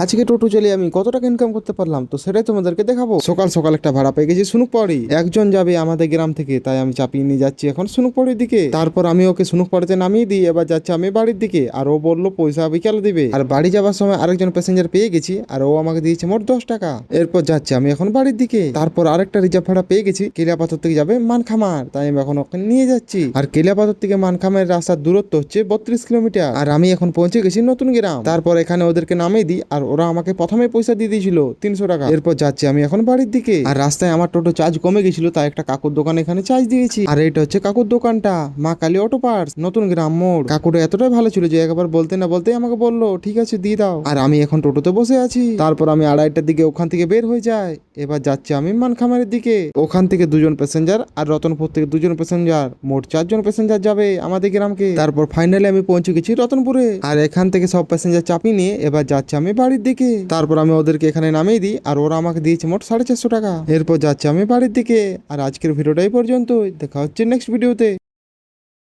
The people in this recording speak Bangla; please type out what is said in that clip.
আজকে টোটো চালিয়ে আমি কত টাকা ইনকাম করতে পারলাম তো সেটাই তোমাদেরকে দেখাবো। সকাল সকাল একটা ভাড়া পেয়ে গেছি সুনুকপাড়ি, একজন যাবে আমাদের গ্রাম থেকে, তাই আমি চাপিয়ে নিয়ে যাচ্ছি এখন সুনুকপাড়ির দিকে। তারপর আমি ওকে সুনুকপাড়িতে নামিয়ে দিই, এবার যাচ্ছি আমি বাড়ির দিকে। আর ও বললো পয়সা বিকালে দিবে। আর বাড়ি যাওয়ার সময় আরেকজন প্যাসেঞ্জার পেয়ে গেছি, আর ও আমাকে দিয়েছে মোট 10 টাকা। এরপর যাচ্ছি আমি এখন বাড়ির দিকে। তারপর আরেকটা রিজার্ভ ভাড়া পেয়ে গেছি, কেলিয়াপাথর থেকে যাবে মানখামার, তাই আমি এখন ওকে নিয়ে যাচ্ছি। আর কেলিয়াপাথর থেকে মানখামারের রাস্তার দূরত্ব হচ্ছে 32 কিলোমিটার। আর আমি এখন পৌঁছে গেছি নতুন গ্রাম। তারপর এখানে ওদেরকে নামিয়ে দিই, আর ওরা আমাকে প্রথমে পয়সা দিয়ে দিয়েছিল 300 টাকা। এরপর যাচ্ছি আমি এখন বাড়ির দিকে। আর রাস্তায় আমার টোটো চার্জ কমে গেছিল, তাই একটা কাকুর দোকান এখানে চার্জ দিয়েছি। আর এটা হচ্ছে কাকুর দোকানটা, মা কালী অটো পার্টস, নতুন গ্রাম মোড়। কাকুটা এতটাই ভালো ছিল যে একবার বলতে না বলতে আমাকে বললো ঠিক আছে দিয়ে দাও। আর আমি এখন টোটোতে বসে আছি। তারপর আমি 2:30টার দিকে ওখান থেকে বের হয়ে যাই। এবার যাচ্ছি আমি মানখামারের দিকে। ওখান থেকে 2জন প্যাসেঞ্জার আর রতনপুর থেকে 2জন প্যাসেঞ্জার, মোট 4জন প্যাসেঞ্জার যাবে আমাদের গ্রামকে। তারপর ফাইনালি আমি পৌঁছে গেছি রতনপুরে। আর এখান থেকে সব প্যাসেঞ্জার চাপিয়ে নিয়ে এবার যাচ্ছি আমি বাড়ির দিকে। তারপর আমি ওদেরকে এখানে নামিয়ে দিই, আর ওরা আমাকে দিয়েছে মোট 450 টাকা। এরপর যাচ্ছি আমি বাড়ির দিকে। আর আজকের ভিডিওটাই পর্যন্ত, দেখা হচ্ছে নেক্সট ভিডিওতে।